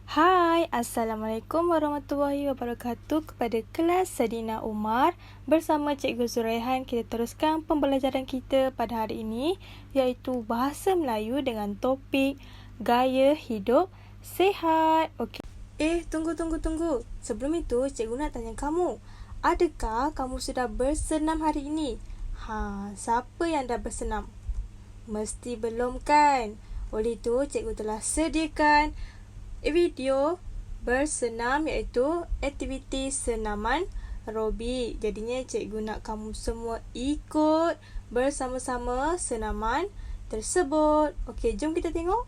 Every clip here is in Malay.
Hai, Assalamualaikum warahmatullahi wabarakatuh kepada kelas Sadina Umar. Bersama Cikgu Zuraihan, kita teruskan pembelajaran kita pada hari ini iaitu Bahasa Melayu dengan topik Gaya Hidup Sihat. Okey. Tunggu. Sebelum itu, Cikgu nak tanya kamu. Adakah kamu sudah bersenam hari ini? Siapa yang dah bersenam? Mesti belum kan? Oleh itu, Cikgu telah sediakan video bersenam iaitu aktiviti senaman aerobik. Jadinya cikgu nak kamu semua ikut bersama-sama senaman tersebut. Okey, jom kita tengok.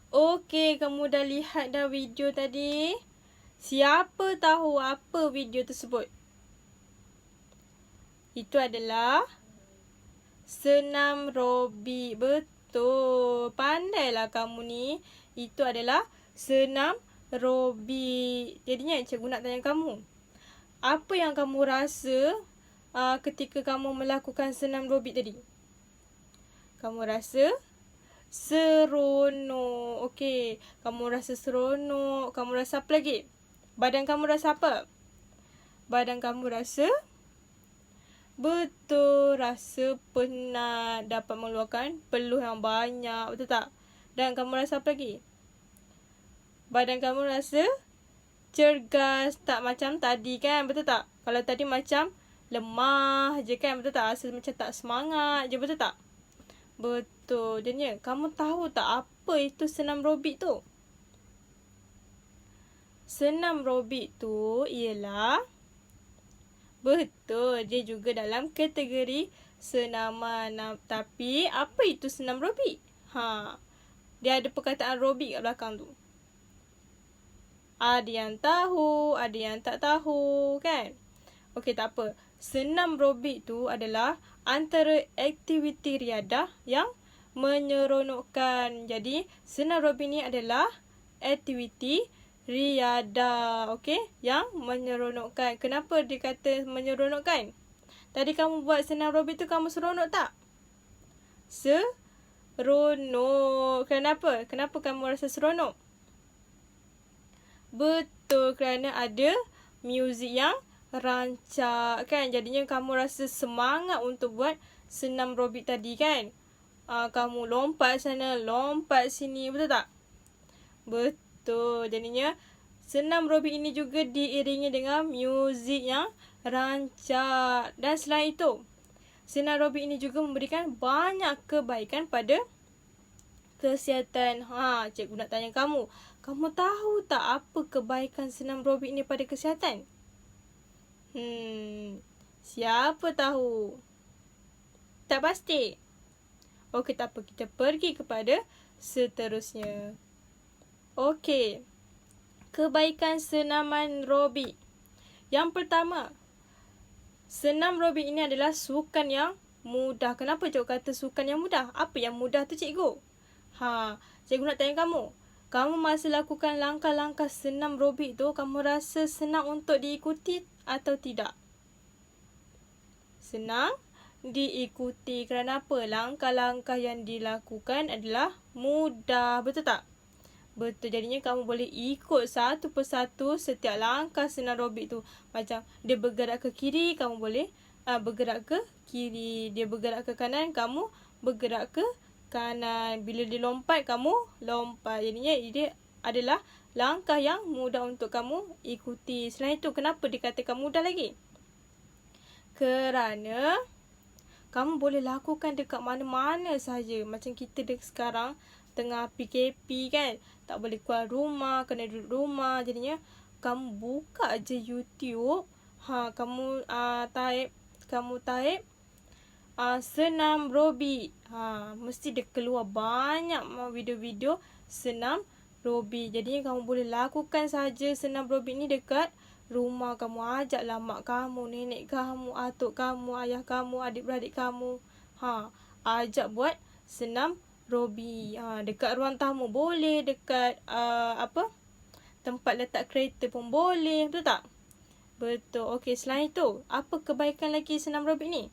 Okey, kamu dah lihat dah video tadi? Siapa tahu apa video tersebut? Itu adalah senam aerobik. Betul. Pandailah kamu ni. Itu adalah senam aerobik. Jadinya cikgu nak tanya kamu. Apa yang kamu rasa ketika kamu melakukan senam aerobik tadi? Kamu rasa seronok. Okey. Kamu rasa seronok. Kamu rasa apa lagi? Badan kamu rasa apa? Badan kamu rasa? Betul. Rasa penat. Dapat mengeluarkan peluh yang banyak. Betul tak? Dan kamu rasa apa lagi? Badan kamu rasa cergas. Tak macam tadi kan? Betul tak? Kalau tadi macam lemah je kan? Betul tak? Rasa macam tak semangat je. Betul tak? Betul. Jadinya kamu tahu tak apa itu senam aerobik tu? senam aerobik tu ialah betul, dia juga dalam kategori senaman. Tapi apa itu senam aerobik? Dia ada perkataan aerobik kat belakang tu. Ada yang tahu, ada yang tak tahu kan? Okey, tak apa. Senam aerobik tu adalah antara aktiviti riadah yang menyeronokkan. Jadi, senam aerobik ni adalah aktiviti riadah, okey, yang menyeronokkan. Kenapa dia kata menyeronokkan? Tadi kamu buat senam aerobik tu, kamu seronok tak? Seronok. Kenapa? Kenapa kamu rasa seronok? Betul, kerana ada muzik yang rancak kan. Jadinya kamu rasa semangat untuk buat senam aerobik tadi kan. Kamu lompat sana, lompat sini, betul tak? Betul. Jadinya senam aerobik ini juga diiringi dengan muzik yang rancak. Dan selain itu, senam aerobik ini juga memberikan banyak kebaikan pada kesihatan. Cikgu nak tanya kamu. Kamu tahu tak apa kebaikan senam aerobik ini pada kesihatan? Siapa tahu? Tak pasti? Okey, tak apa. Kita pergi kepada seterusnya. Okey. Kebaikan senaman aerobik. Yang pertama, senam aerobik ini adalah sukan yang mudah. Kenapa cikgu kata sukan yang mudah? Apa yang mudah tu cikgu? Cikgu nak tanya kamu. Kamu masa lakukan langkah-langkah senam aerobik tu, kamu rasa senang untuk diikuti atau tidak? Senang diikuti. Kerana apa? Langkah-langkah yang dilakukan adalah mudah. Betul tak? Betul. Jadinya kamu boleh ikut satu persatu setiap langkah senam aerobik tu. Macam dia bergerak ke kiri, kamu boleh bergerak ke kiri. Dia bergerak ke kanan, kamu bergerak ke kanan. Bila dia lompat, kamu lompat. Jadinya dia adalah langkah yang mudah untuk kamu ikuti. Selain itu, kenapa dikatakan mudah lagi? Kerana kamu boleh lakukan dekat mana-mana sahaja. Macam kita sekarang tengah PKP kan. Tak boleh keluar rumah, kena duduk rumah. Jadinya kamu buka je YouTube. Kamu type senam aerobik. Mesti dia keluar banyak video-video senam aerobik. Jadinya kamu boleh lakukan saja senam aerobik ni dekat rumah. Kamu ajaklah mak kamu, nenek kamu, atuk kamu, ayah kamu, adik-beradik kamu. Ajak buat senam aerobik. Dekat ruang tamu boleh, dekat tempat letak kereta pun boleh. Betul tak? Betul. Okey, selain itu, apa kebaikan lagi senam aerobik ni?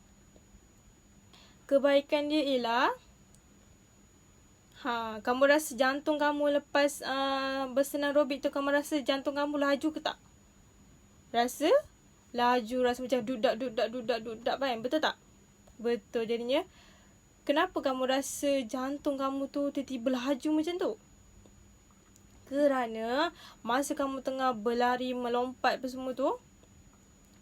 Kebaikan dia ialah kamu rasa jantung kamu lepas bersenam aerobik tu, kamu rasa jantung kamu laju ke tak? Rasa laju, rasa macam dudak kan? Betul tak? Betul. Jadinya, kenapa kamu rasa jantung kamu tu tiba-tiba laju macam tu? Kerana masa kamu tengah berlari, melompat apa semua tu,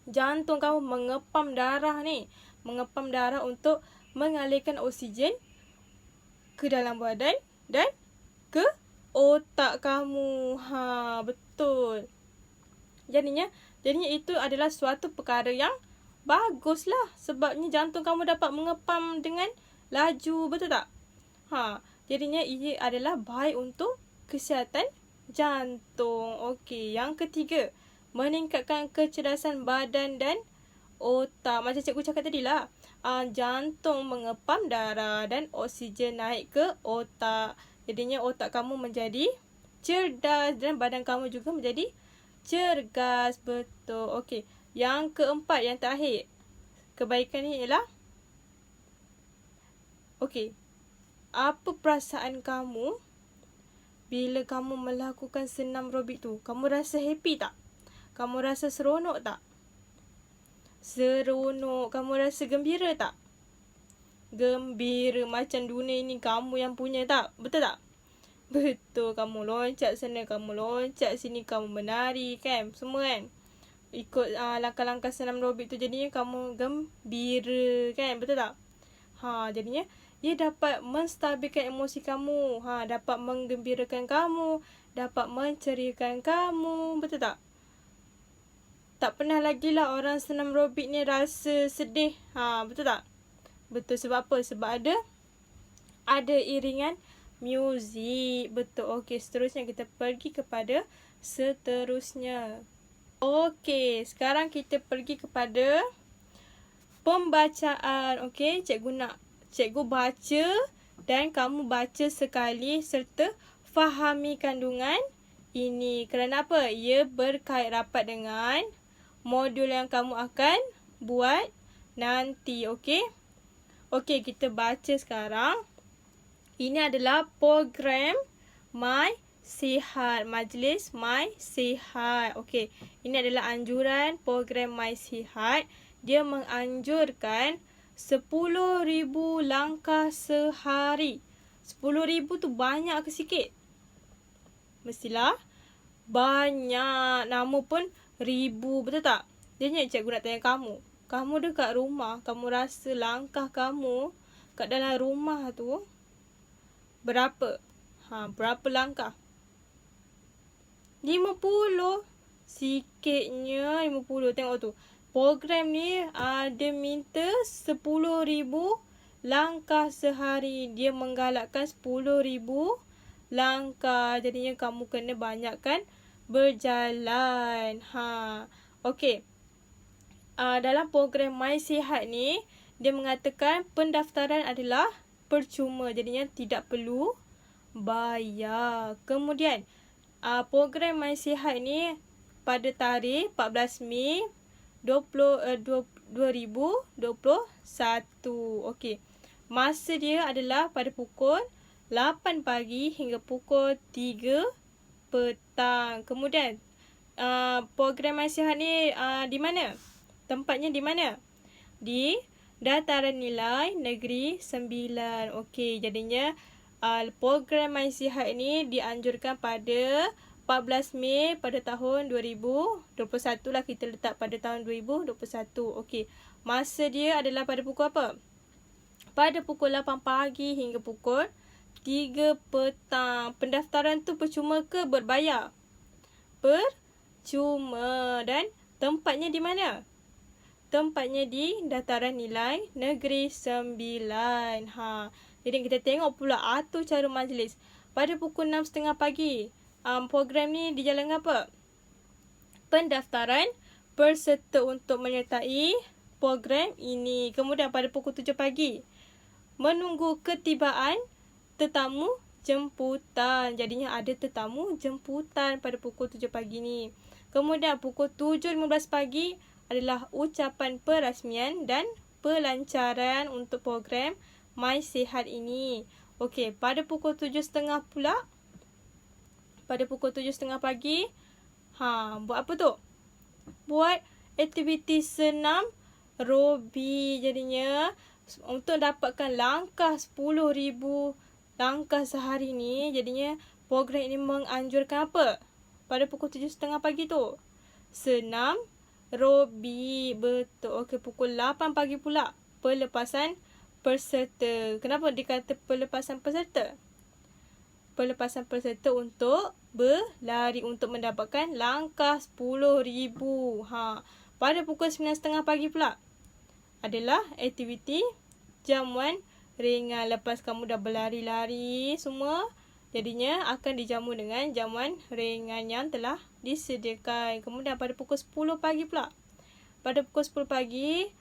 jantung kamu mengepam darah ni. Mengepam darah untuk mengalirkan oksigen ke dalam badan dan ke otak kamu. Betul. Jadinya itu adalah suatu perkara yang baguslah. Sebabnya jantung kamu dapat mengepam dengan laju. Betul tak? Jadinya ia adalah baik untuk kesihatan jantung. Okey, yang ketiga, meningkatkan kecerdasan badan dan otak. Macam cikgu cakap tadi lah. Jantung mengepam darah dan oksigen naik ke otak. Jadinya otak kamu menjadi cerdas dan badan kamu juga menjadi cergas. Betul. Okey. Yang keempat, yang terakhir. Kebaikan ni ialah, okey, apa perasaan kamu bila kamu melakukan senam aerobik tu? Kamu rasa happy tak? Kamu rasa seronok tak? Seronok. Kamu rasa gembira tak? Gembira. Macam dunia ini kamu yang punya tak? Betul tak? Betul. Kamu loncat sana, kamu loncat sini, kamu menari kan? Semua kan? Ikut langkah-langkah senam aerobik tu, jadinya kamu gembira kan? Betul tak? Jadinya ia dapat menstabilkan emosi kamu. Dapat menggembirakan kamu, dapat menceriakan kamu. Betul tak? Tak pernah lagi lah orang senam aerobik ni rasa sedih. Betul tak? Betul, sebab apa? Sebab ada iringan muzik. Betul. Okey, seterusnya kita pergi kepada seterusnya. Okey, sekarang kita pergi kepada pembacaan. Okey, cikgu baca dan kamu baca sekali serta fahami kandungan ini. Kerana apa? Ia berkait rapat dengan modul yang kamu akan buat nanti. Okey? Okey, kita baca sekarang. Ini adalah program My Sihat, majlis My Sihat. Okey, ini adalah anjuran program My Sihat. Dia menganjurkan 10,000 langkah sehari. 10,000 tu banyak ke sikit? Mestilah banyak. Nama pun ribu, betul tak? Jadi cikgu nak tanya kamu. Kamu dekat rumah, kamu rasa langkah kamu kat dalam rumah tu berapa? Berapa langkah? 50. Sikitnya 50. Tengok tu. Program ni ada minta 10,000 langkah sehari. Dia menggalakkan 10,000 langkah. Jadinya kamu kena banyakkan berjalan. Okey. Dalam program My Sihat ni, dia mengatakan pendaftaran adalah percuma. Jadinya tidak perlu bayar. Kemudian, program My Sihat ni pada tarikh 14 Mei 2021. Okey. Masa dia adalah pada pukul 8 pagi hingga pukul 3 petang. Kemudian, program My Sihat ni di mana? Tempatnya di mana? Di Dataran Nilai Negeri Sembilan. Okey, jadinya program My Sihat ni dianjurkan pada 14 Mei pada tahun 2021 lah. Kita letak pada tahun 2021. Okey, masa dia adalah pada pukul apa? Pada pukul 8 pagi hingga pukul 3 petang. Pendaftaran tu percuma ke berbayar? Percuma. Dan tempatnya di mana? Tempatnya di Dataran Nilai Negeri Sembilan. Jadi kita tengok pula atur cara majlis. Pada pukul 6.30 pagi, program ni dijalankan apa? Pendaftaran peserta untuk menyertai program ini. Kemudian pada pukul 7 pagi, menunggu ketibaan tetamu jemputan. Jadinya ada tetamu jemputan pada pukul 7 pagi ni. Kemudian pukul 7.15 pagi adalah ucapan perasmian dan pelancaran untuk program My Sihat ini. Okey, pada pukul 7.30 pula, pada pukul 7.30 pagi, buat apa tu? Buat aktiviti senam aerobik. Jadinya, untuk dapatkan langkah 10,000 langkah sehari ni, jadinya program ini menganjurkan apa? Pada pukul 7.30 pagi tu, senam aerobik. Betul. Okey, pukul 8 pagi pula, pelepasan peserta. Kenapa dikata pelepasan peserta? Pelepasan peserta untuk berlari untuk mendapatkan langkah 10,000. Pada pukul 9.30 pagi pula adalah aktiviti jamuan ringan. Lepas kamu dah berlari-lari semua, jadinya akan dijamu dengan jamuan ringan yang telah disediakan. Kemudian pada pukul 10 pagi pula, pada pukul 10 pagi,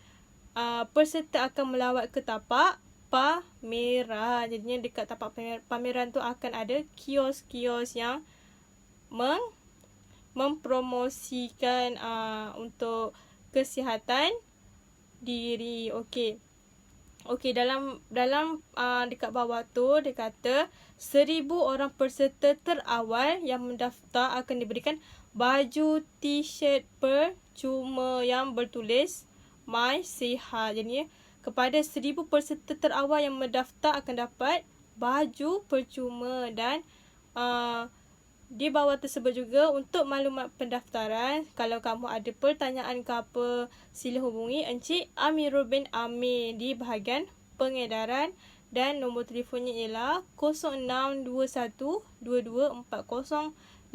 peserta akan melawat ke tapak pameran. Jadinya dekat tapak pameran tu akan ada kios-kios yang mempromosikan untuk kesihatan diri. Okey. Okey, dalam dekat bawah tu dia kata 1,000 orang peserta terawal yang mendaftar akan diberikan baju t-shirt percuma yang bertulis My Sihat. Jadi kepada 1,000 peserta terawal yang mendaftar akan dapat baju percuma. Dan di bawah tersebut juga untuk maklumat pendaftaran, kalau kamu ada pertanyaan ke apa, sila hubungi Encik Amirul bin Amir di bahagian pengedaran Dan nombor telefonnya ialah 062122408880.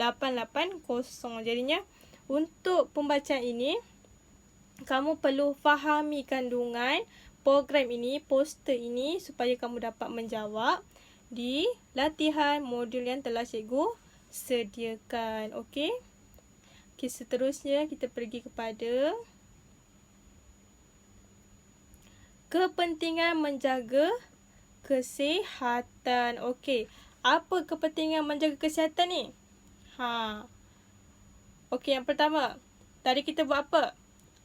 Jadinya untuk pembacaan ini, kamu perlu fahami kandungan program ini, poster ini supaya kamu dapat menjawab di latihan modul yang telah cikgu sediakan. Okey. Okey, seterusnya kita pergi kepada kepentingan menjaga kesihatan. Okey, apa kepentingan menjaga kesihatan ni? Okey, yang pertama, tadi kita buat apa?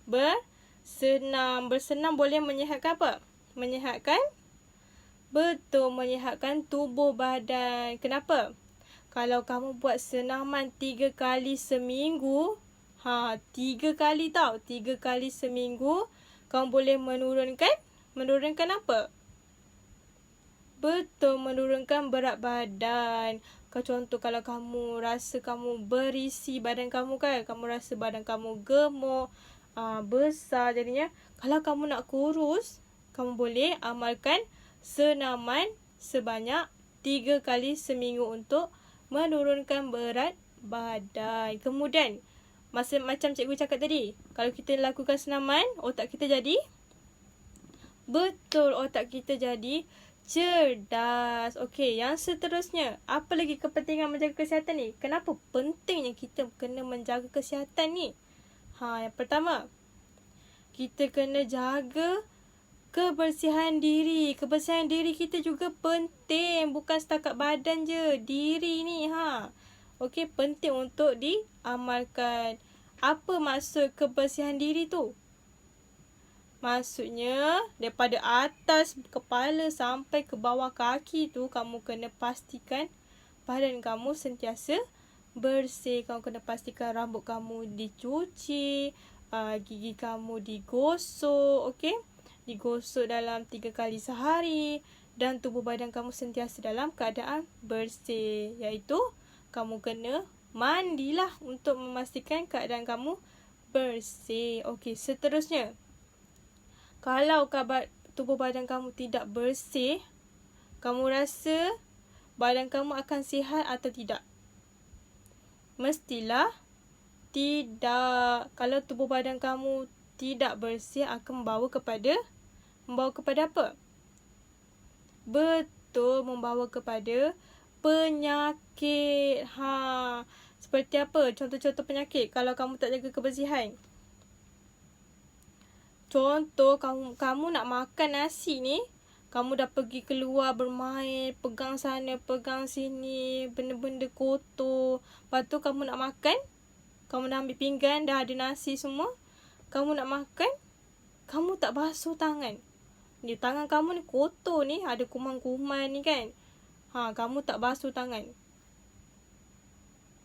Bersenam. Bersenam boleh menyihatkan apa? Menyihatkan? Betul, menyihatkan tubuh badan. Kenapa? Kalau kamu buat senaman 3 kali seminggu, 3 kali tau, 3 kali seminggu, kamu boleh menurunkan apa? Betul, menurunkan berat badan. Contoh, kalau kamu rasa kamu berisi badan kamu kan, kamu rasa badan kamu gemuk, besar. Jadinya, kalau kamu nak kurus, kamu boleh amalkan senaman sebanyak 3 kali seminggu untuk menurunkan berat badan. Kemudian, macam cikgu cakap tadi, kalau kita lakukan senaman, otak kita jadi? Betul, otak kita jadi cerdas. Okey, yang seterusnya, apa lagi kepentingan menjaga kesihatan ni? Kenapa pentingnya kita kena menjaga kesihatan ni? Yang pertama, kita kena jaga kebersihan diri. Kebersihan diri kita juga penting. Bukan setakat badan je. Diri ni. Okey, penting untuk diamalkan. Apa maksud kebersihan diri tu? Maksudnya, daripada atas kepala sampai ke bawah kaki tu, kamu kena pastikan badan kamu sentiasa bersih. Kamu kena pastikan rambut kamu dicuci, gigi kamu digosok, okey? Digosok dalam 3 kali sehari dan tubuh badan kamu sentiasa dalam keadaan bersih. Iaitu, kamu kena mandilah untuk memastikan keadaan kamu bersih. Okey, seterusnya. Kalau tubuh badan kamu tidak bersih, kamu rasa badan kamu akan sihat atau tidak? Mestilah tidak. Kalau tubuh badan kamu tidak bersih, akan membawa kepada apa? Betul, membawa kepada penyakit. Seperti apa contoh-contoh penyakit kalau kamu tak jaga kebersihan? Contoh, kamu nak makan nasi ni, kamu dah pergi keluar bermain, pegang sana, pegang sini, benda-benda kotor. Lepas tu kamu nak makan, kamu dah ambil pinggan, dah ada nasi semua. Kamu nak makan, kamu tak basuh tangan. Tangan kamu ni kotor ni, ada kuman-kuman ni kan. Kamu tak basuh tangan.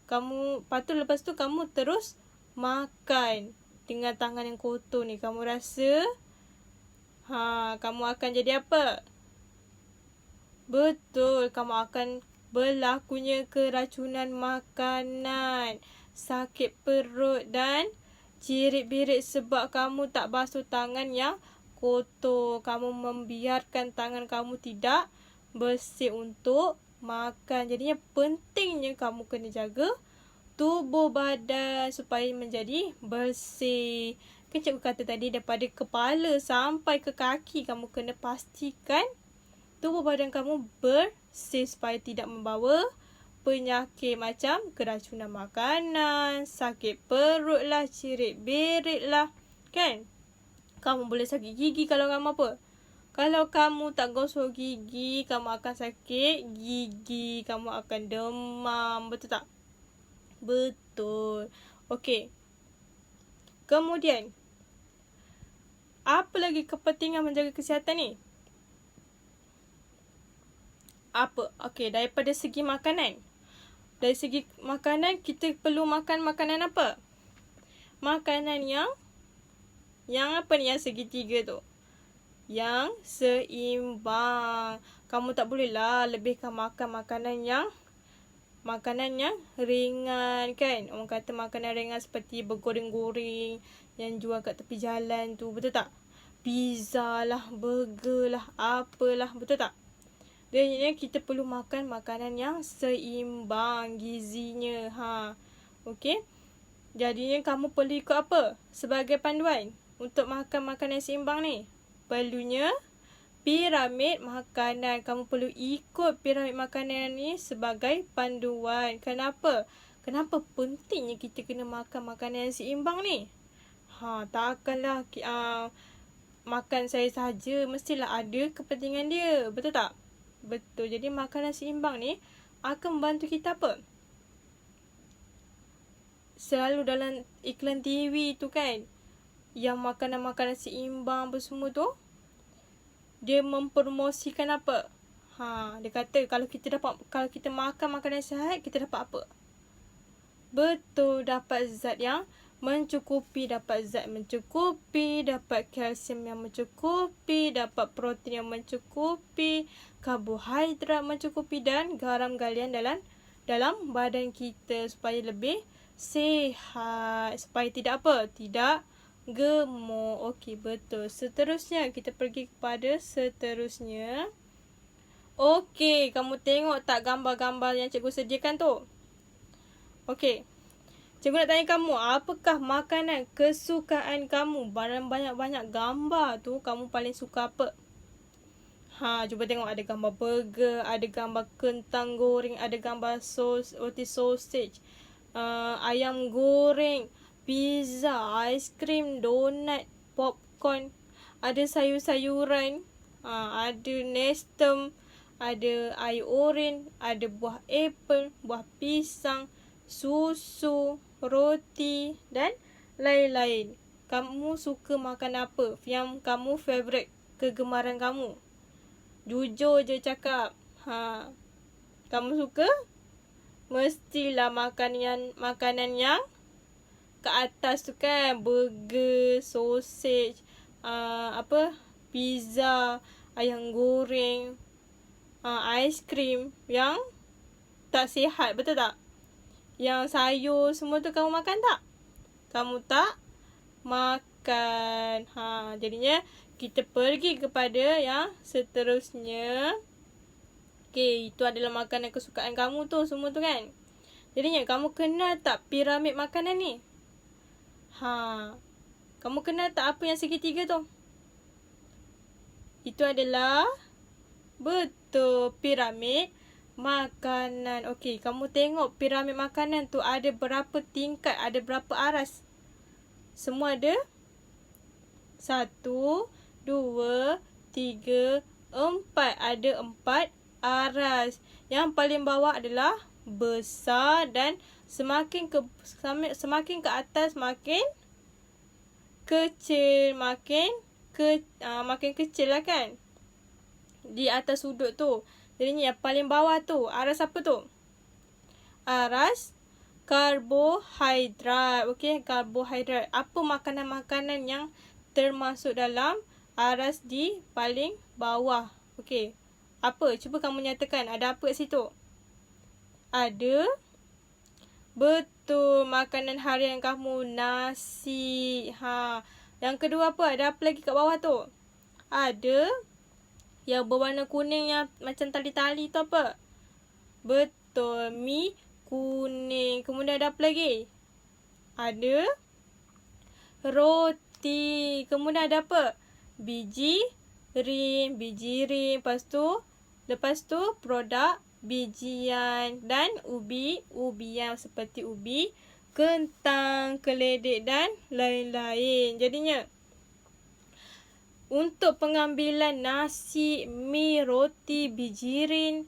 Lepas tu kamu terus makan dengan tangan yang kotor ni. Kamu rasa kamu akan jadi apa? Betul, kamu akan berlakunya keracunan makanan, sakit perut dan cirit-birit sebab kamu tak basuh tangan yang kotor. Kamu membiarkan tangan kamu tidak bersih untuk makan. Jadinya pentingnya kamu kena jaga tubuh badan supaya menjadi bersih. Kan cikgu kata tadi, daripada kepala sampai ke kaki, kamu kena pastikan tubuh badan kamu bersih supaya tidak membawa penyakit macam keracunan makanan, sakit perut lah, cirit-berit lah. Kan? Kamu boleh sakit gigi kalau kamu apa? Kalau kamu tak gosok gigi, kamu akan sakit gigi. Kamu akan demam. Betul tak? Betul. Okey. Kemudian, apa lagi kepentingan menjaga kesihatan ni? Apa? Okey, daripada segi makanan. Dari segi makanan, kita perlu makan makanan apa? Makanan yang apa ni? Yang segitiga tu. Yang seimbang. Kamu tak boleh lah lebihkan makan makanan yang ringan kan. Orang kata makanan ringan seperti bergoreng-goreng yang jual kat tepi jalan tu. Betul tak? Pizza lah, burger lah, apalah. Betul tak? Jadinya kita perlu makan makanan yang seimbang gizinya. Okey. Jadinya kamu perlu ikut apa sebagai panduan untuk makan makanan yang seimbang ni? Perlunya piramid makanan. Kamu perlu ikut piramid makanan ni sebagai panduan. Kenapa? Kenapa pentingnya kita kena makan makanan yang seimbang ni? Takkanlah makan saya saja, mestilah ada kepentingan dia. Betul tak? Betul. Jadi makanan seimbang ni akan membantu kita apa? Selalu dalam iklan TV tu kan, yang makanan-makanan seimbang apa semua tu, dia mempromosikan apa? Dia kata kalau kita makan makanan sihat, kita dapat apa? Betul, dapat zat yang mencukupi, dapat zat mencukupi, dapat kalsium yang mencukupi, dapat protein yang mencukupi, karbohidrat mencukupi dan garam galian dalam badan kita supaya lebih sihat, supaya tidak apa? Tidak gemuk. Okey, betul. Seterusnya, kita pergi kepada seterusnya. Okey, kamu tengok tak gambar-gambar yang cikgu sediakan tu? Okey. Cikgu nak tanya kamu, apakah makanan kesukaan kamu? Banyak-banyak gambar tu, kamu paling suka apa? Cuba tengok, ada gambar burger, ada gambar kentang goreng, ada gambar roti sausage, ayam goreng, pizza, aiskrim, donat, popcorn, ada sayur-sayuran, ada nestem, ada air oren, ada buah apple, buah pisang, susu, roti dan lain-lain. Kamu suka makan apa? Yang kamu favourite, kegemaran kamu? Jujur je cakap. Kamu suka? Mestilah makanan yang ke atas tu kan, burger, sausage, pizza, ayam goreng, aiskrim yang tak sihat, betul tak? Yang sayur semua tu kamu makan tak? Kamu tak makan. Jadinya kita pergi kepada yang seterusnya. Okey, itu adalah makanan kesukaan kamu tu, semua tu kan? Jadinya kamu kenal tak piramid makanan ni? Kamu kenal tak apa yang segitiga tu? Itu adalah betul piramid makanan. Okey, kamu tengok piramid makanan tu ada berapa tingkat, ada berapa aras? Semua ada 1, 2, 3, 4. Ada 4 aras. Yang paling bawah adalah besar dan semakin ke atas makin kecil, makin kecil lah kan di atas sudut tu. Jadi yang paling bawah tu aras apa tu? Aras karbohidrat. Okey, karbohidrat. Apa makanan-makanan yang termasuk dalam aras di paling bawah? Okey. Apa? Cuba kamu nyatakan. Ada apa kat situ? Ada. Betul. Makanan harian kamu. Nasi. Yang kedua apa? Ada apa lagi kat bawah tu? Ada. Yang berwarna kuning yang macam tali-tali tu apa? Betul. Mi kuning. Kemudian ada apa lagi? Ada. Roti. Kemudian ada apa? Biji rim. Lepas tu produk bijian dan ubi-ubian seperti ubi, kentang, keledek dan lain-lain. Jadinya untuk pengambilan nasi, mi, roti, bijirin,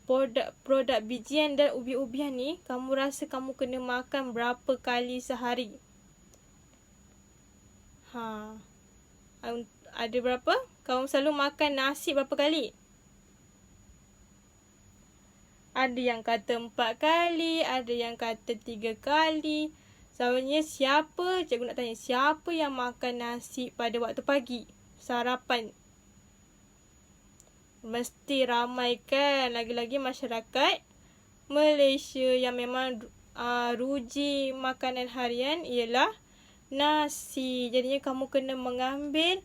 produk bijian dan ubi-ubian ni, kamu rasa kamu kena makan berapa kali sehari? Ada berapa? Kamu selalu makan nasi berapa kali? Ada yang kata 4 kali, ada yang kata 3 kali. Sebenarnya cikgu nak tanya, siapa yang makan nasi pada waktu pagi? Sarapan. Mesti ramai kan? Lagi-lagi masyarakat Malaysia yang memang ruji makanan harian ialah nasi. Jadinya kamu kena mengambil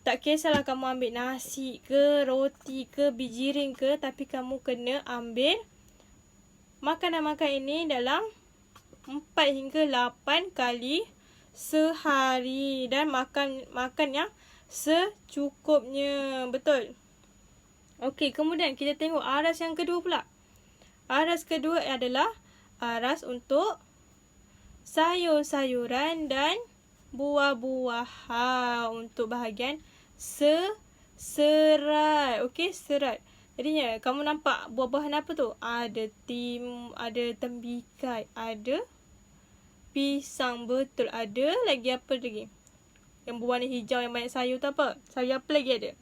Tak kisahlah kamu ambil nasi ke, roti ke, bijiring ke, tapi kamu kena ambil makanan-makan ini dalam 4 hingga 8 kali sehari. Dan makan yang secukupnya. Betul? Okey, kemudian kita tengok aras yang kedua pula. Aras kedua adalah aras untuk sayur-sayuran dan buah-buahan untuk bahagian serat. Okey, serat. Jadinya kamu nampak buah-buahan apa tu? Ada ada tembikai, ada pisang, betul. Ada lagi apa lagi? Yang berwarna hijau yang banyak sayur tu apa? Sayur apa lagi ada?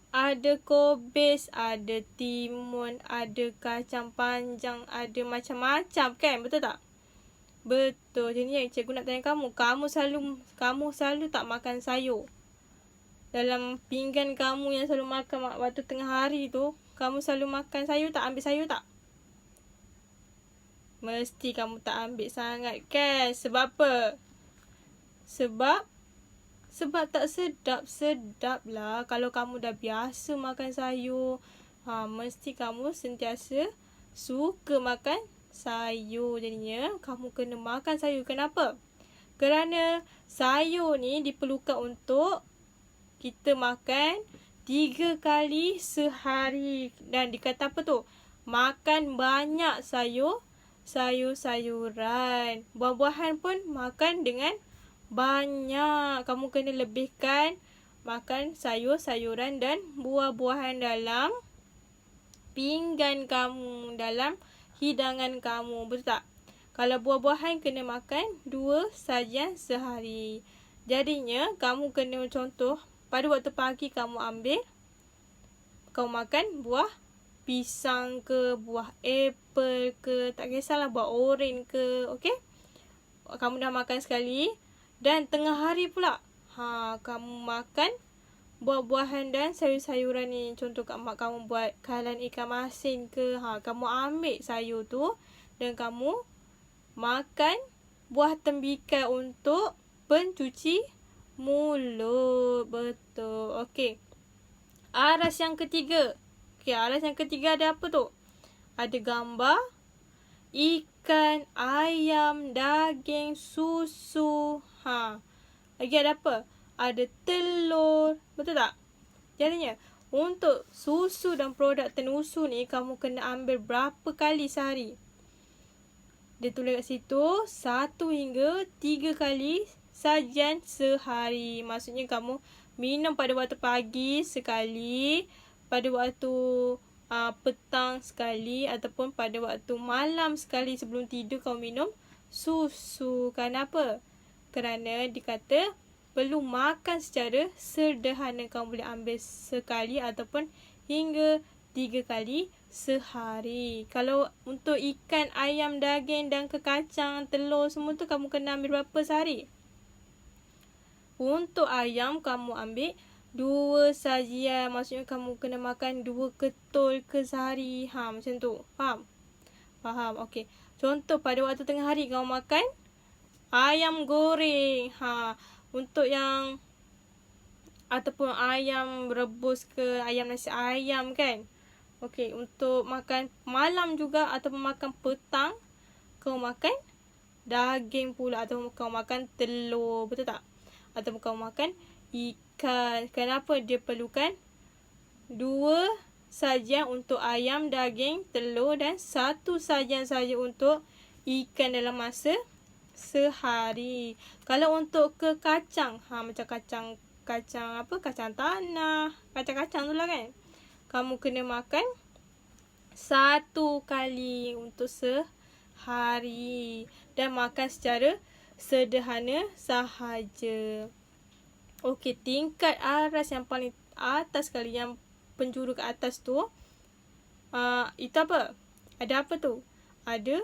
Ada kobis, ada timun, ada kacang panjang, ada macam-macam kan? Betul tak? Betul. Jadi cikgu nak tanya kamu selalu tak makan sayur? Dalam pinggan kamu yang selalu makan waktu tengah hari tu, kamu selalu makan sayur tak? Ambil sayur tak? Mesti kamu tak ambil sangat kan? Sebab apa? Sebab tak sedap lah. Kalau kamu dah biasa makan sayur, mesti kamu sentiasa suka makan sayur. Jadinya kamu kena makan sayur. Kenapa? Kerana sayur ni diperlukan untuk kita makan 3 kali sehari. Dan dikata apa tu? Makan banyak sayur-sayuran. Buah-buahan pun makan dengan banyak. Kamu kena lebihkan makan sayur-sayuran dan buah-buahan dalam pinggan kamu, dalam hidangan kamu. Betul tak? Kalau buah-buahan kena makan 2 sajian sehari. Jadinya kamu kena contoh, pada waktu pagi kamu makan buah pisang ke, buah apple ke, tak kisahlah buah oren ke. Okey? Kamu dah makan sekali. Dan tengah hari pula, kamu makan buah-buahan dan sayur-sayuran ni. Contoh kamu buat kailan ikan masin ke, kamu ambil sayur tu dan kamu makan buah tembikai untuk pencuci mulut. Betul. Okey. Aras yang ketiga. Aras yang ketiga ada apa tu? Ada gambar ikan, ayam, daging, susu. Lagi ada apa? Ada telur. Betul tak? Jadinya, untuk susu dan produk tenusu ni, kamu kena ambil berapa kali sehari? Dia tulis kat situ 1 hingga 3 kali sajian sehari. Maksudnya kamu minum pada waktu pagi sekali, pada waktu petang sekali, ataupun pada waktu malam sekali sebelum tidur kamu minum susu. Kenapa? Kerana dikata perlu makan secara sederhana. Kamu boleh ambil sekali ataupun hingga 3 kali sehari. Kalau untuk ikan, ayam, daging dan kacang, telur semua tu kamu kena ambil berapa sehari? Untuk ayam kamu ambil 2 sajian. Maksudnya kamu kena makan 2 ketul ke sehari. Macam tu. Faham? Okey. Contoh pada waktu tengah hari kamu makan ayam goreng. Untuk yang ataupun ayam rebus ke, ayam nasi ayam kan. Okey, untuk makan malam juga ataupun makan petang, kau makan daging pula ataupun kau makan telur. Betul tak? Ataupun kau makan ikan. Kenapa dia perlukan 2 sajian untuk ayam, daging, telur dan 1 sajian saja untuk ikan dalam masa sehari. Kalau untuk ke kacang, macam kacang tanah, kacang-kacang tu lah kan. Kamu kena makan 1 kali untuk sehari. Dan makan secara sederhana sahaja. Okey, tingkat aras yang paling atas sekali, yang penjuru ke atas tu, itu apa? Ada apa tu? Ada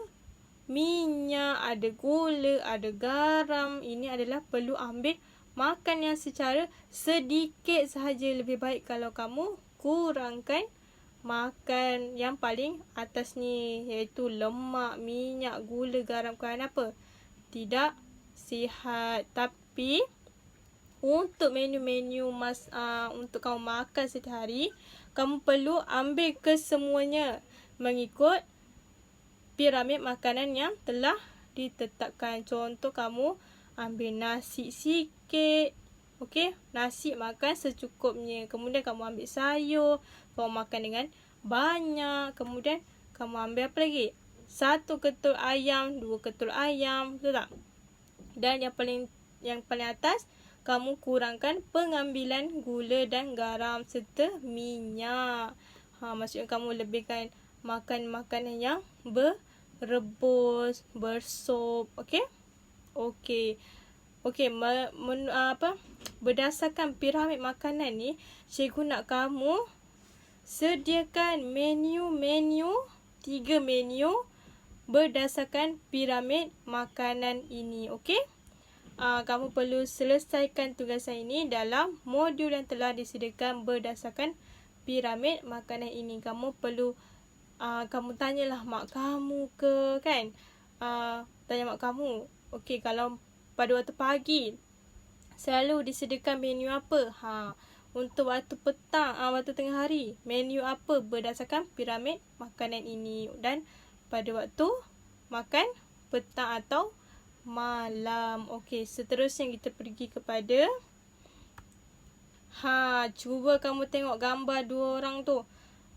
minyak, ada gula, ada garam. Ini adalah perlu ambil makan yang secara sedikit sahaja. Lebih baik kalau kamu kurangkan makan yang paling atas ni, iaitu lemak, minyak, gula, garam. Kerana apa? Tidak sihat. Tapi untuk menu-menu untuk kamu makan setiap hari, kamu perlu ambil kesemuanya mengikut piramid makanan yang telah ditetapkan. Contoh, kamu ambil nasi sikit. Okey, nasi makan secukupnya. Kemudian kamu ambil sayur, kamu makan dengan banyak. Kemudian kamu ambil apa lagi? 1 ketul ayam, 2 ketul ayam, betul tak? Dan yang paling atas, kamu kurangkan pengambilan gula dan garam serta minyak. Maksudnya kamu lebihkan makan makanan yang berebus, bersup. Okey? Okey. Okey, berdasarkan piramid makanan ni, cikgu nak kamu sediakan menu-menu, 3 menu berdasarkan piramid makanan ini. Okey? Kamu perlu selesaikan tugasan ini dalam modul yang telah disediakan berdasarkan piramid makanan ini. Kamu perlu kamu tanyalah mak kamu ke, kan? Tanya mak kamu. Okey, kalau pada waktu pagi selalu disediakan menu apa? Untuk waktu petang, waktu tengah hari, menu apa berdasarkan piramid makanan ini. Dan pada waktu makan petang atau malam. Okey, seterusnya kita pergi kepada cuba kamu tengok gambar 2 orang tu.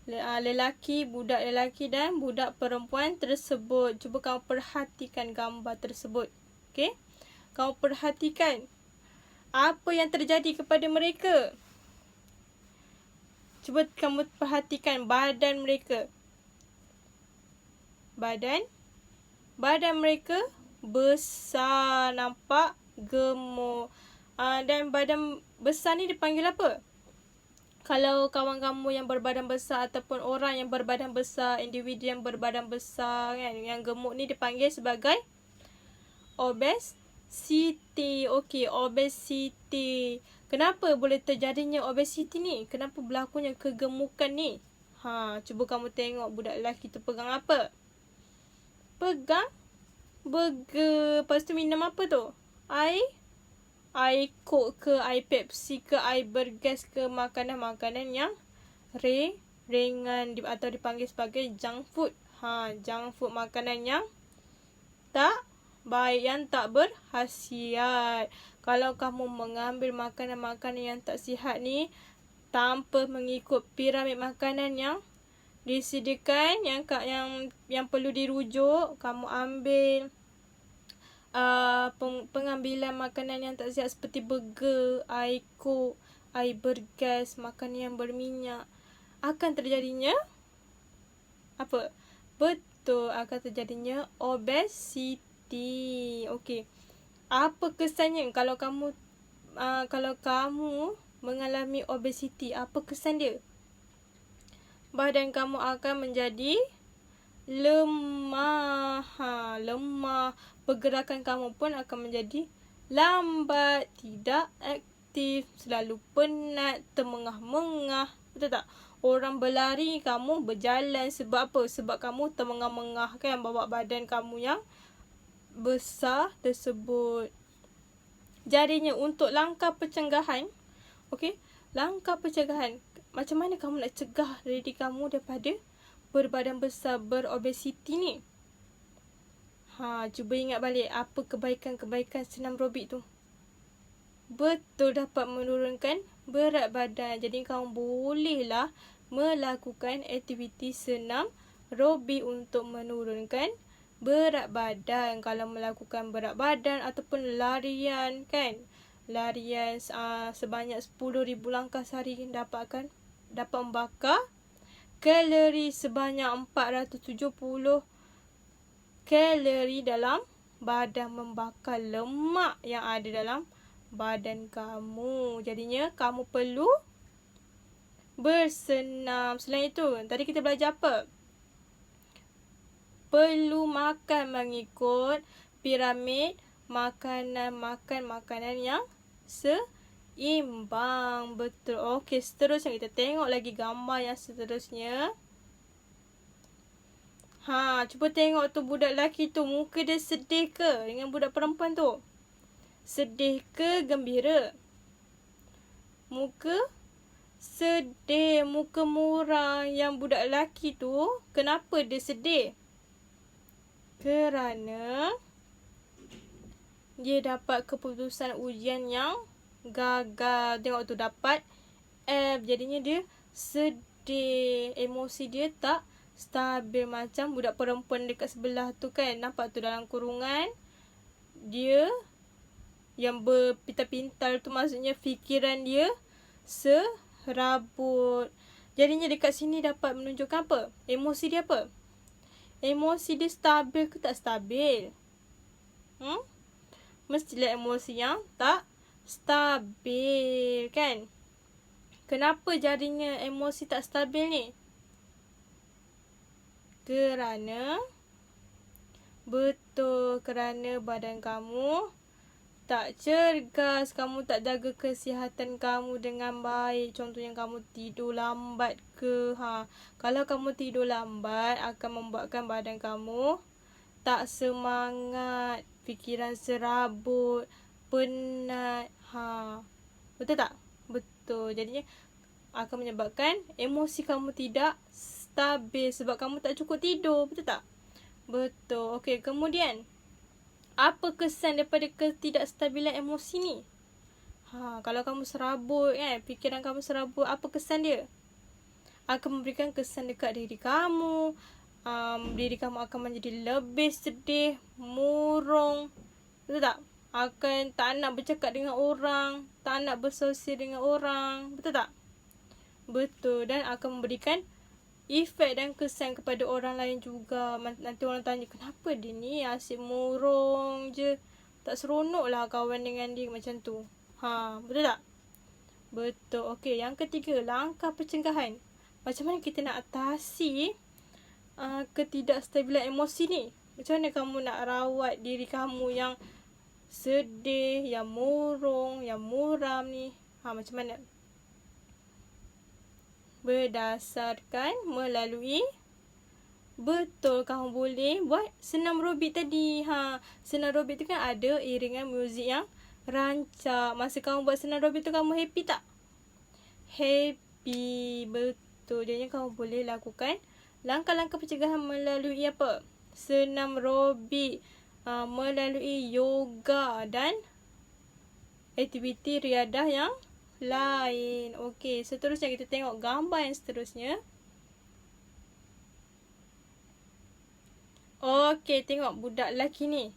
Budak lelaki dan budak perempuan tersebut. Cuba kamu perhatikan gambar tersebut. Okey? Kamu perhatikan apa yang terjadi kepada mereka. Cuba kamu perhatikan badan mereka. Badan mereka besar, nampak gemuk. Dan badan besar ni dipanggil apa? Kalau kawan kamu yang berbadan besar ataupun orang yang berbadan besar, individu yang berbadan besar, kan, yang gemuk ni dipanggil sebagai obesity. Okey, obesity. Kenapa boleh terjadinya obesity ni? Kenapa berlakunya kegemukan ni? Cuba kamu tengok budak lelaki tu pegang apa? Pegang burger. Lepas tu minum apa tu? Air Coke ke, air Pepsi ke, air bergas ke, makanan-makanan yang ringan atau dipanggil sebagai junk food. Junk food, makanan yang tak baik, yang tak berkhasiat. Kalau kamu mengambil makanan-makanan yang tak sihat ni tanpa mengikut piramid makanan yang disediakan, yang perlu dirujuk, kamu ambil pengambilan makanan yang tak sihat seperti burger, air Coke, air bergas, makanan yang berminyak, akan terjadinya apa? Betul, akan terjadinya obesity. Okey. Apa kesannya kalau kamu mengalami obesity? Apa kesan dia? Badan kamu akan menjadi lemah. Lemah. Pergerakan kamu pun akan menjadi lambat, tidak aktif, selalu penat, termengah-mengah. Betul tak? Orang berlari, kamu berjalan. Sebab apa? Sebab kamu termengah-mengah, kan, bawa badan kamu yang besar tersebut. Jadinya untuk langkah pencegahan, okey, langkah pencegahan, macam mana kamu nak cegah diri kamu daripada berbadan besar, berobesiti ni? Cuba ingat balik apa kebaikan-kebaikan senam aerobik tu. Betul, dapat menurunkan berat badan. Jadi kamu bolehlah melakukan aktiviti senam aerobik untuk menurunkan berat badan. Kalau melakukan berat badan ataupun larian, kan, larian sebanyak 10,000 langkah sehari dapat membakar kalori sebanyak 470 kalori dalam badan, membakar lemak yang ada dalam badan kamu. Jadinya kamu perlu bersenam. Selain itu, tadi kita belajar apa? Perlu makan mengikut piramid makanan, makan makanan yang seimbang. Betul. Okey, seterusnya kita tengok lagi gambar yang seterusnya. Cuba tengok tu budak lelaki tu, muka dia sedih ke dengan budak perempuan tu? Sedih ke gembira? Muka sedih, muka muram. Yang budak lelaki tu, kenapa dia sedih? Kerana dia dapat keputusan ujian yang gagal. Tengok tu, dapat F. Jadinya dia sedih. Emosi dia tak stabil. Macam budak perempuan dekat sebelah tu kan. Nampak tu dalam kurungan. Dia yang berpintal-pintal tu maksudnya fikiran dia serabut. Jadinya dekat sini dapat menunjukkan apa? Emosi dia apa? Emosi dia stabil ke tak stabil? Mestilah emosi yang tak stabil kan? Kenapa jadinya emosi tak stabil ni? Kerana badan kamu tak cergas, kamu tak jaga kesihatan kamu dengan baik. Contohnya kamu tidur lambat ke. Kalau kamu tidur lambat akan membuatkan badan kamu tak semangat, fikiran serabut, penat. Betul tak? Betul. Jadinya akan menyebabkan emosi kamu tidak stabil sebab kamu tak cukup tidur. Betul tak? Betul. Okey, kemudian apa kesan daripada ketidakstabilan emosi ni? Kalau kamu serabut kan, fikiran kamu serabut, apa kesan dia? Akan memberikan kesan dekat diri kamu. Diri kamu akan menjadi lebih sedih, murung. Betul tak? Akan tak nak bercakap dengan orang, tak nak bersosial dengan orang. Betul tak? Betul. Dan akan memberikan efek dan kesan kepada orang lain juga. Nanti orang tanya, kenapa dia ni asyik murung je, tak seronok lah kawan dengan dia macam tu. Betul tak? Betul. Okey, yang ketiga, langkah pencegahan. Macam mana kita nak atasi ketidakstabilan emosi ni? Macam mana kamu nak rawat diri kamu yang sedih, yang murung, yang muram ni? Macam mana? Berdasarkan melalui, betul, kamu boleh buat senam aerobik tadi. Senam aerobik tu kan ada iringan muzik yang rancak. Masa kamu buat senam aerobik tu, kamu happy tak? Happy. Betul. Jadi kamu boleh lakukan langkah-langkah pencegahan melalui apa? Senam aerobik, melalui yoga dan aktiviti riadah yang lain. Okey, seterusnya kita tengok gambar yang seterusnya. Okey, tengok budak lelaki ni.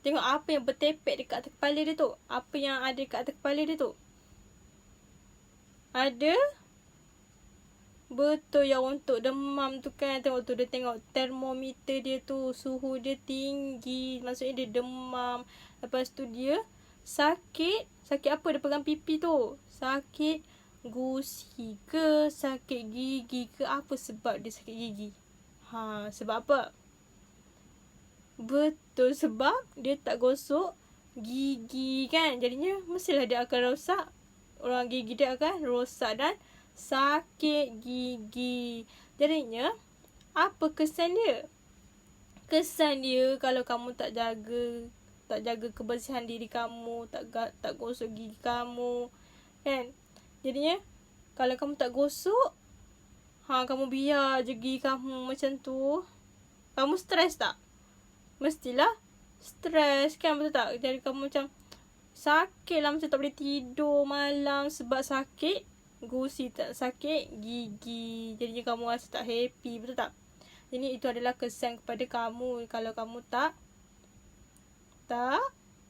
Tengok apa yang bertepek dekat atas kepala dia tu. Apa yang ada dekat atas kepala dia tu? Ada? Betul, yang untuk demam tu kan. Tengok tu, dia tengok termometer dia tu. Suhu dia tinggi. Maksudnya dia demam. Lepas tu dia sakit. Sakit apa? Dia pegang pipi tu. Sakit gusi ke? Sakit gigi ke? Apa sebab dia sakit gigi? Sebab apa? Betul, sebab dia tak gosok gigi kan. Jadinya mestilah dia akan rosak. Orang gigi dia akan rosak dan sakit gigi. Jadinya apa kesan dia? Kesan dia kalau kamu tak jaga kebersihan diri kamu, tak gosok gigi kamu kan. Jadinya kalau kamu tak gosok, kamu biar je gigi kamu macam tu, kamu stres tak? Mestilah stres kan, betul tak? Jadi kamu macam sakit lah, macam tak boleh tidur malam sebab sakit gusi, tak sakit gigi. Jadinya kamu rasa tak happy, betul tak? Jadi itu adalah kesan kepada kamu kalau kamu tak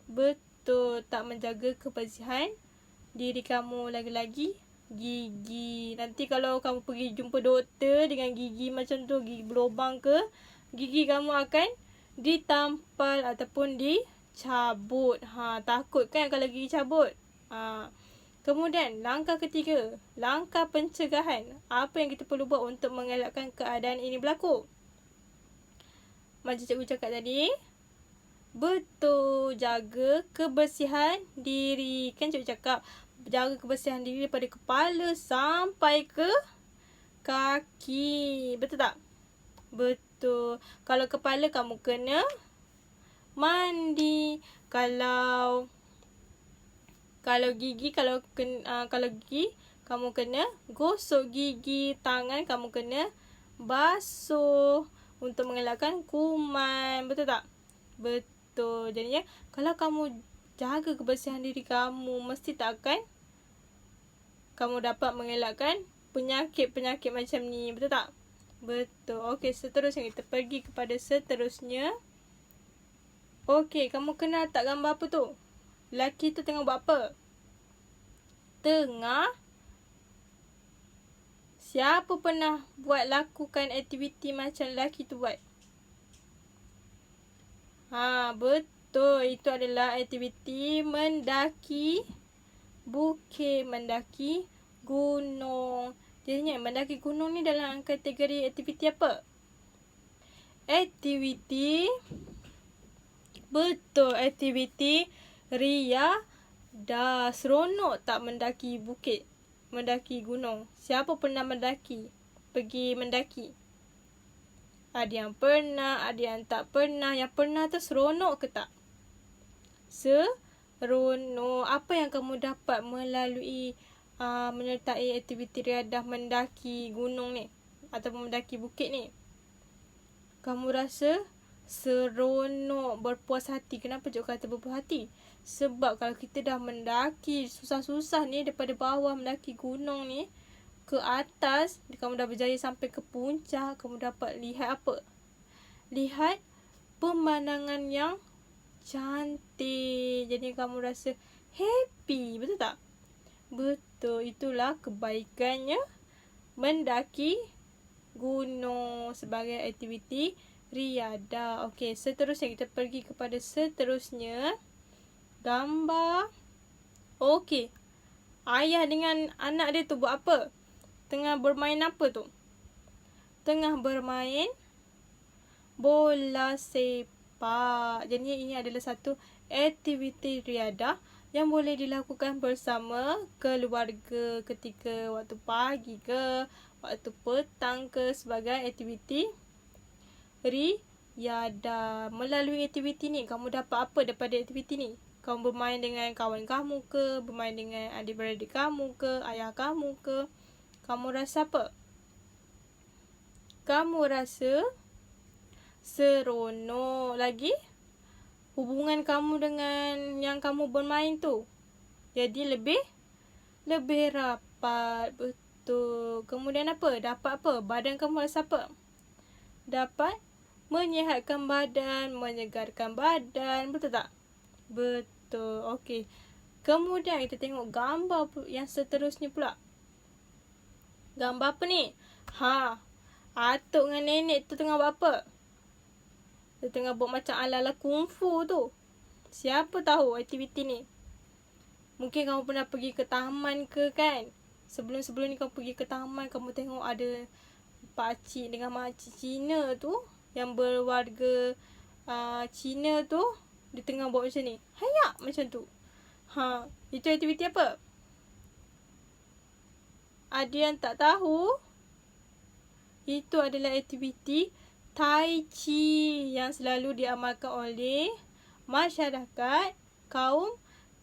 betul, tak menjaga kebersihan diri kamu. Lagi-lagi gigi. Nanti kalau kamu pergi jumpa doktor dengan gigi macam tu, gigi berlubang ke, gigi kamu akan ditampal ataupun dicabut. Takut kan kalau gigi cabut? Kemudian langkah ketiga, langkah pencegahan. Apa yang kita perlu buat untuk mengelakkan keadaan ini berlaku? Macam cikgu cakap tadi, betul, jaga kebersihan diri. Kan cikgu cakap, jaga kebersihan diri daripada kepala sampai ke kaki. Betul tak? Betul. Kalau kepala, kamu kena mandi. Kalau Kalau gigi kamu kena gosok gigi, tangan kamu kena basuh untuk mengelakkan kuman. Betul tak? Betul. Jadinya kalau kamu jaga kebersihan diri kamu, mesti tak akan kamu dapat mengelakkan penyakit-penyakit macam ni. Betul tak? Betul. Okey, seterusnya kita pergi kepada seterusnya. Okey, kamu kenal tak gambar apa tu? Lelaki tu tengah buat apa? Siapa pernah lakukan aktiviti macam lelaki tu buat? Betul. Itu adalah aktiviti mendaki bukit, mendaki gunung. Jadinya mendaki gunung ni dalam kategori aktiviti apa? Aktiviti riadah. Seronok tak mendaki bukit, mendaki gunung? Siapa pernah pergi mendaki? Ada yang pernah, ada yang tak pernah. Yang pernah tu seronok ke tak? Seronok. Apa yang kamu dapat melalui menyertai aktiviti riadah mendaki gunung ni ataupun mendaki bukit ni? Kamu rasa seronok, berpuas hati. Kenapa Cik kata berpuas hati? Sebab kalau kita dah mendaki susah-susah ni daripada bawah mendaki gunung ni ke atas, kamu dah berjaya sampai ke puncak, kamu dapat lihat apa? Lihat pemandangan yang cantik. Jadi kamu rasa happy. Betul tak? Betul. Itulah kebaikannya mendaki gunung sebagai aktiviti riadah. Okey, seterusnya kita pergi kepada seterusnya. Gambar. Okey. Ayah dengan anak dia tu buat apa? Tengah bermain apa tu? Tengah bermain bola sepak. Jadi ini adalah satu aktiviti riadah yang boleh dilakukan bersama keluarga ketika waktu pagi ke, waktu petang ke, sebagai aktiviti riadah. Melalui aktiviti ni, kamu dapat apa daripada aktiviti ni? Kamu bermain dengan kawan kamu ke, bermain dengan adik-beradik kamu ke, ayah kamu ke. Kamu rasa apa? Kamu rasa seronok. Lagi, hubungan kamu dengan yang kamu bermain tu jadi lebih rapat. Betul. Kemudian apa? Dapat apa? Badan kamu rasa apa? Dapat menyihatkan badan, menyegarkan badan. Betul tak? Betul. Okey. Kemudian kita tengok gambar yang seterusnya pula. Gambar apa ni? Atuk dengan nenek tu tengah buat apa? Dia tengah buat macam ala-ala kungfu tu. Siapa tahu aktiviti ni? Mungkin kamu pernah pergi ke taman ke kan? Sebelum-sebelum ni kamu pergi ke taman, kamu tengok ada pakcik dengan makcik Cina tu, yang berwarga Cina tu, dia tengah buat macam ni. Hayak macam tu. Itu aktiviti apa? Ada yang tak tahu? Itu adalah aktiviti Tai Chi yang selalu diamalkan oleh masyarakat kaum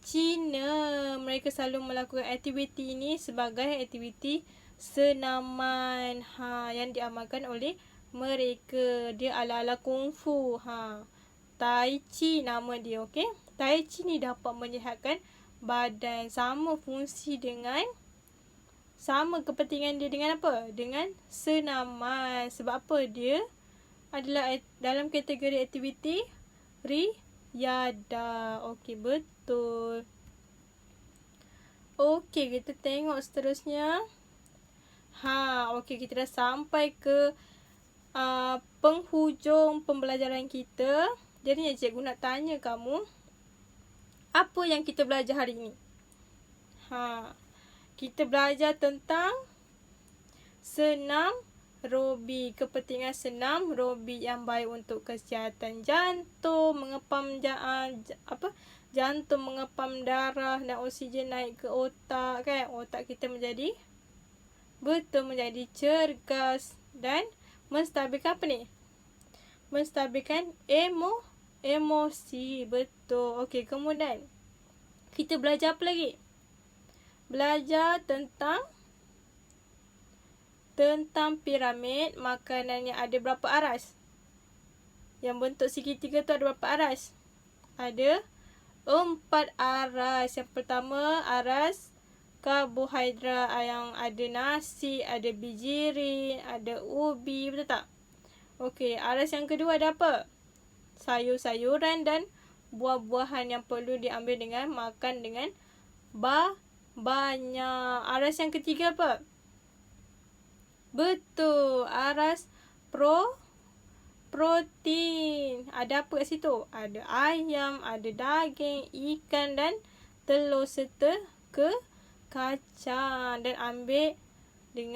Cina. Mereka selalu melakukan aktiviti ini sebagai aktiviti senaman yang diamalkan oleh mereka. Dia ala-ala kungfu. Tai Chi nama dia, okey? Tai Chi ni dapat menyihatkan badan. Sama kepentingan dia dengan apa? Dengan senaman. Sebab apa? Dia adalah dalam kategori aktiviti riadah. Okey, betul. Okey, kita tengok seterusnya. Okey, kita dah sampai ke penghujung pembelajaran kita. Jadi cikgu nak tanya kamu, apa yang kita belajar hari ini? Kita belajar tentang senam Robi. Kepentingan senam Robi yang baik untuk kesihatan jantung, jantung mengepam darah dan oksigen naik ke otak kan. Otak kita menjadi cergas dan menstabilkan apa ni? Menstabilkan emosi. Betul. Okey, kemudian Kita belajar apa lagi? Belajar tentang piramid. Makanan yang ada berapa aras? Yang bentuk segitiga tu ada berapa aras? Ada 4 aras. Yang pertama aras karbohidrat yang ada nasi, ada bijirin, ada ubi, betul tak? Okey, aras yang kedua ada apa? Sayur-sayuran dan buah-buahan yang perlu diambil dengan makan dengan banyak. Aras yang ketiga apa? Betul, aras protein. Ada apa kat situ? Ada ayam, ada daging, ikan dan telur serta kacang. Dan ambil dengan